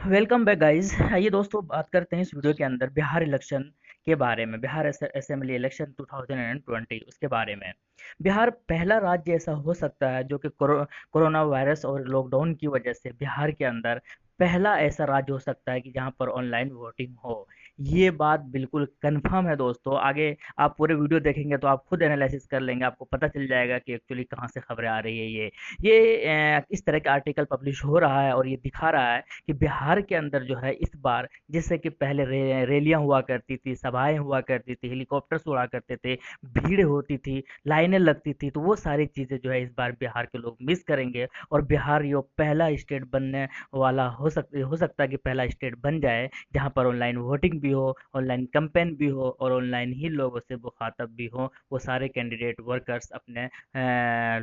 Welcome back guys. आइए दोस्तों, बात करते हैं इस वीडियो के अंदर बिहार इलेक्शन के बारे में। बिहार असेंबली इलेक्शन 2020 उसके बारे में। बिहार पहला राज्य ऐसा हो सकता है जो कि कोरोना वायरस और लॉकडाउन की वजह से बिहार के अंदर पहला ऐसा राज्य हो सकता है कि जहां पर ऑनलाइन वोटिंग हो। ये बात बिल्कुल कंफर्म है दोस्तों। आगे आप पूरे वीडियो देखेंगे तो आप खुद एनालिसिस कर लेंगे, आपको पता चल जाएगा कि एक्चुअली कहाँ से खबरें आ रही है। ये इस तरह का आर्टिकल पब्लिश हो रहा है और ये दिखा रहा है कि बिहार के अंदर जो है इस बार, जैसे कि पहले रैलियां हुआ करती थी, सभाएं हुआ करती थी, हेलीकॉप्टर्स उड़ा करते थे, भीड़ होती थी, लाइनें लगती थी, तो वो सारी चीजें जो है इस बार बिहार के लोग मिस करेंगे। और बिहार ये पहला स्टेट बनने वाला हो सकता है कि पहला स्टेट बन जाए जहां पर ऑनलाइन वोटिंग भी हो, ऑनलाइन कैंपेन भी हो और ऑनलाइन ही लोगों से मुखातब भी हो वो सारे कैंडिडेट वर्कर्स अपने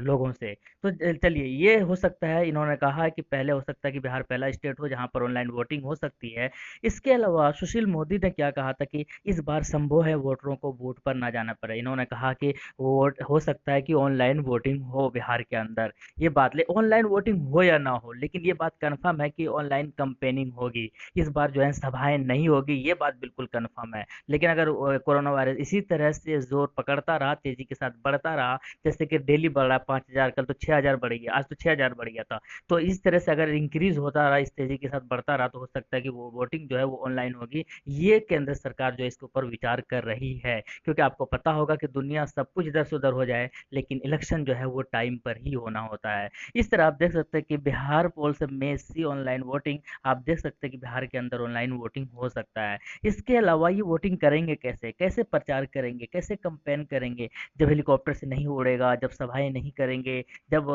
लोगों से। तो चलिए, ये हो सकता है, इन्होंने कहा है कि पहले हो सकता है कि बिहार पहला स्टेट हो जहां पर ऑनलाइन वोटिंग हो सकती है। इसके अलावा सुशील मोदी ने क्या कहा था कि इस बार संभव है वोटरों को वोट पर ना जाना पड़े। इन्होंने कहा कि वोट हो सकता है कि ऑनलाइन वोटिंग हो बिहार के अंदर। ये बात ले ऑनलाइन वोटिंग हो या ना हो, लेकिन ये बात कंफर्म है कि ऑनलाइन कंपेनिंग होगी। इस बार जो है सभाएं नहीं होगी, ये बात बिल्कुल कंफर्म है। लेकिन अगर कोरोना वायरस इसी तरह से जोर पकड़ता रहा, तेजी के साथ बढ़ता रहा, जैसे कि डेली बढ़ रहा है 5,000, कल तो 6,000 बढ़ गया, आज तो 6,000 बढ़ गया था। तो इस तरह से अगर इंक्रीज होता रहा, इस तेजी के साथ बढ़ता रहा, तो हो सकता है कि वो वोटिंग जो है वो ऑनलाइन होगी। ये केंद्र सरकार जो है इसके ऊपर विचार कर रही है, क्योंकि आपको पता होगा कि दुनिया सब कुछ इधर से उधर हो जाए, लेकिन इलेक्शन जो है वो टाइम पर ही होना होता है। इस तरह आप देख सकते हैं कि बिहार पोल से मेसी ऑनलाइन वोटिंग, आप देख सकते हैं कि बिहार के अंदर ऑनलाइन वोटिंग हो सकता है। इसके अलावा ये वोटिंग करेंगे कैसे, कैसे प्रचार करेंगे, कैसे कंपेन करेंगे? जब हेलीकॉप्टर से नहीं उड़ेगा, जब सभाएं नहीं करेंगे, जब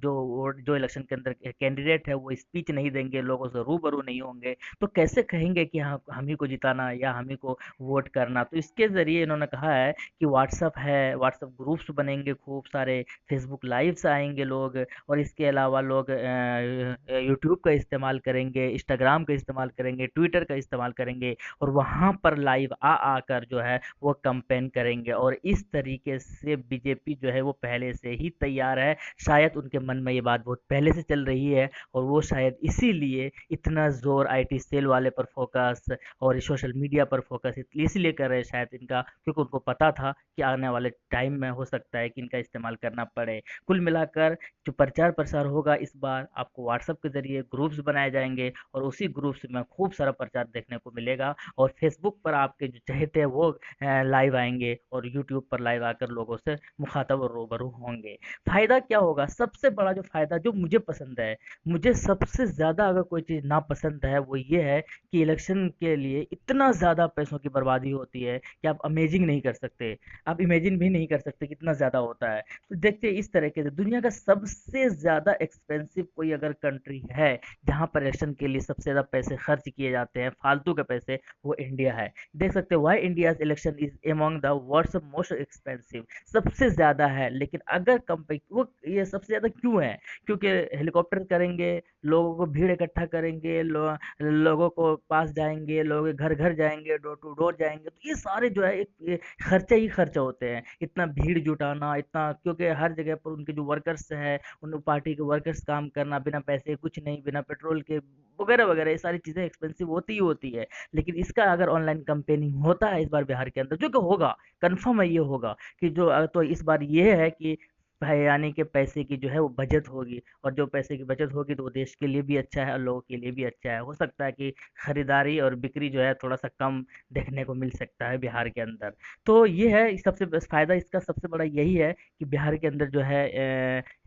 जो इलेक्शन के अंदर कैंडिडेट है वो स्पीच नहीं देंगे, लोगों से रूबरू नहीं होंगे, तो कैसे कहेंगे कि हाँ हम ही को जिताना या हम ही को वोट करना? तो इसके जरिए इन्होंने कहा है कि व्हाट्सअप है, व्हाट्सअप ग्रुप्स बनेंगे खूब सारे, फेसबुक लाइव्स आएंगे लोग, और इसके अलावा लोग यूट्यूब का इस्तेमाल करेंगे, इंस्टाग्राम का इस्तेमाल करेंगे, ट्विटर का इस्तेमाल करेंगे, और वहां पर लाइव आ आकर जो है वो कंपेन करेंगे। और इस तरीके से बीजेपी जो है वो पहले से ही तैयार है। शायद उनके मन में ये बात बहुत पहले से चल रही है, और वो शायद इसीलिए इतना जोर आईटी सेल वाले पर फोकस और सोशल मीडिया पर फोकस इसलिए कर रहे हैं शायद इनका, क्योंकि उनको पता था कि आने वाले टाइम में हो सकता है कि इनका इस्तेमाल करना पड़े। कुल मिलाकर जो प्रचार प्रसार होगा इस बार, आपको व्हाट्सएप के जरिए ग्रुप्स बनाए जाएंगे और उसी ग्रुप्स में खूब सारा प्रचार देखने को मिलेगा। और फेसबुक पर आपके जो चहेते हैं वो लाइव आएंगे, और यूट्यूब पर लाइव आकर लोगों से मुखातब और रूबरू होंगे। फायदा क्या होगा? सबसे बड़ा जो फायदा जो मुझे पसंद है, मुझे सबसे ज्यादा अगर कोई चीज ना पसंद है वो ये है कि इलेक्शन के लिए इतना ज्यादा पैसों की बर्बादी होती है कि आप अमेजिंग नहीं कर सकते, आप इमेजिन भी नहीं कर सकते कितना ज्यादा होता है। तो देखते हैं इस तरीके से दुनिया का सबसे ज्यादा एक्सपेंसिव कोई अगर कंट्री है जहां पर इलेक्शन के लिए सबसे ज्यादा पैसे खर्च किए जाते हैं, फालतू के पैसे, वो इंडिया है। देख सकते हैं why India election is among the world's most expensive, सबसे ज्यादा है। लेकिन अगर कंपेयर वो, ये सबसे ज्यादा क्यों है? क्योंकि हेलीकॉप्टर करेंगे, लोगों को भीड़ इकट्ठा करेंगे, लोगों को पास जाएंगे, लोग घर घर जाएंगे, डोर टू डोर जाएंगे, तो ये सारे जो है एक खर्चे ही खर्चे होते हैं। इतना भीड़ जुटाना, इतना, क्योंकि हर जगह पर उनके जो वर्कर्स है, उन पार्टी के वर्कर्स काम करना, बिना पैसे कुछ नहीं, बिना पेट्रोल के, वगैरह वगैरह, ये सारी चीजें एक्सपेंसिव होती ही होती है। लेकिन इसका अगर ऑनलाइन कंपेनिंग होता है इस बार बिहार के अंदर, जो कि होगा, कंफर्म है ये होगा, कि जो तो इस बार ये है कि यानी कि पैसे की जो है वो बचत होगी, और जो पैसे की बचत होगी तो वो देश के लिए भी अच्छा है और लोगों के लिए भी अच्छा है। हो सकता है कि खरीदारी और बिक्री जो है थोड़ा सा कम देखने को मिल सकता है बिहार के अंदर। तो ये है सबसे बस फायदा, इसका सबसे बड़ा यही है कि बिहार के अंदर जो है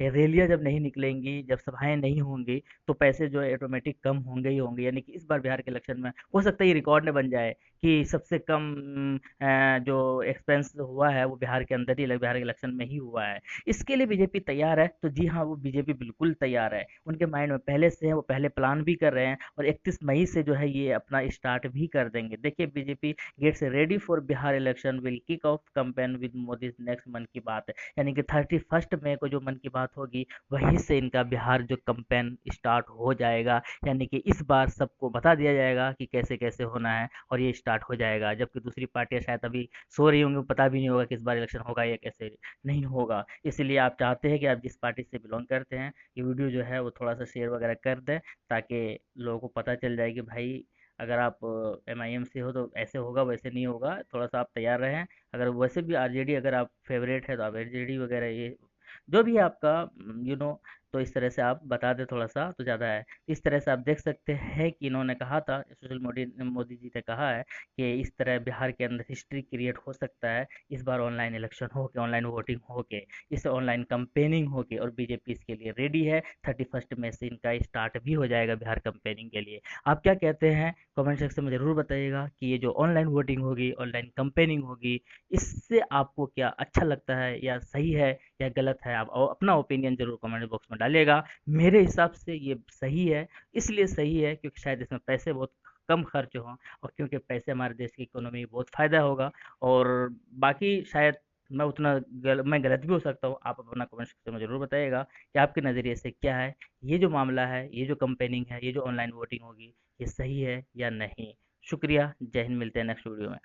रैलियां जब नहीं निकलेंगी, जब सभाएं नहीं होंगी, तो पैसे जो है ऑटोमेटिक कम होंगे ही होंगे। यानी कि इस बार बिहार के इलेक्शन में हो सकता है ये रिकॉर्ड न बन जाए कि सबसे कम जो एक्सपेंस हुआ है वो बिहार के अंदर ही, बिहार के इलेक्शन में ही हुआ है। इसके लिए बीजेपी तैयार है, तो जी हाँ, वो बीजेपी बिल्कुल तैयार है। उनके माइंड में पहले से है, वो पहले प्लान भी कर रहे हैं, और 31 मई से जो है ये अपना स्टार्ट भी कर देंगे। देखिए, BJP gets ready for Bihar election, will kick off campaign with Modi next Mann Ki बात है। यानी कि 31 मई को जो मन की बात होगी, वहीं से इनका बिहार जो कैंपेन स्टार्ट हो जाएगा। यानी कि इस बार सबको बता दिया जाएगा कि कैसे कैसे होना है, और ये स्टार्ट हो जाएगा। जबकि दूसरी पार्टियां शायद अभी सो रही होंगी, पता भी नहीं होगा कि इस बार इलेक्शन होगा या कैसे नहीं होगा। इसलिए इसलिए आप चाहते हैं कि आप जिस पार्टी से बिलोंग करते हैं, ये वीडियो जो है वो थोड़ा-सा शेयर वगैरह कर दें, ताकि लोगों को पता चल जाए कि भाई अगर आप एमआईएम से हो तो ऐसे होगा, वैसे नहीं होगा, थोड़ा-सा आप तैयार रहें। अगर वैसे भी आरजेडी अगर आप फेवरेट है तो आप आरजेडी वगैरह ये जो भी है आपका तो इस तरह से आप बता दें थोड़ा-सा तो ज़्यादा है। इस तरह से आप देख सकते हैं कि इन्होंने कहा था, सोशल मोदी मोदी जी ने कहा है कि इस तरह बिहार के अंदर हिस्ट्री क्रिएट हो सकता है, इस बार ऑनलाइन इलेक्शन हो के, ऑनलाइन वोटिंग हो के, इससे ऑनलाइन कैंपेनिंग हो के, और बीजेपी इसके लिए रेडी है। 31 मई से इनका स्टार्ट भी हो जाएगा बिहार कैंपेनिंग के लिए। आप क्या कहते हैं? कमेंट सेक्शन में ज़रूर बताइएगा कि ये जो ऑनलाइन वोटिंग होगी, ऑनलाइन कैंपेनिंग होगी, इससे आपको क्या अच्छा लगता है या सही है या गलत है? आप अपना ओपिनियन ज़रूर कमेंट बॉक्स में डालिएगा। मेरे हिसाब से ये सही है, इसलिए सही है क्योंकि शायद इसमें पैसे बहुत कम खर्च हों, और क्योंकि पैसे हमारे देश की इकोनॉमी में बहुत फ़ायदा होगा। और बाकी शायद मैं गलत भी हो सकता हूँ। आप अपना कमेंट सेक्शन में ज़रूर बताइएगा कि आपके नज़रिए से क्या है, ये जो मामला है, ये जो कैंपेनिंग है, ये जो ऑनलाइन वोटिंग होगी, ये सही है या नहीं। शुक्रिया, जय हिंद, मिलते हैं नेक्स्ट वीडियो में।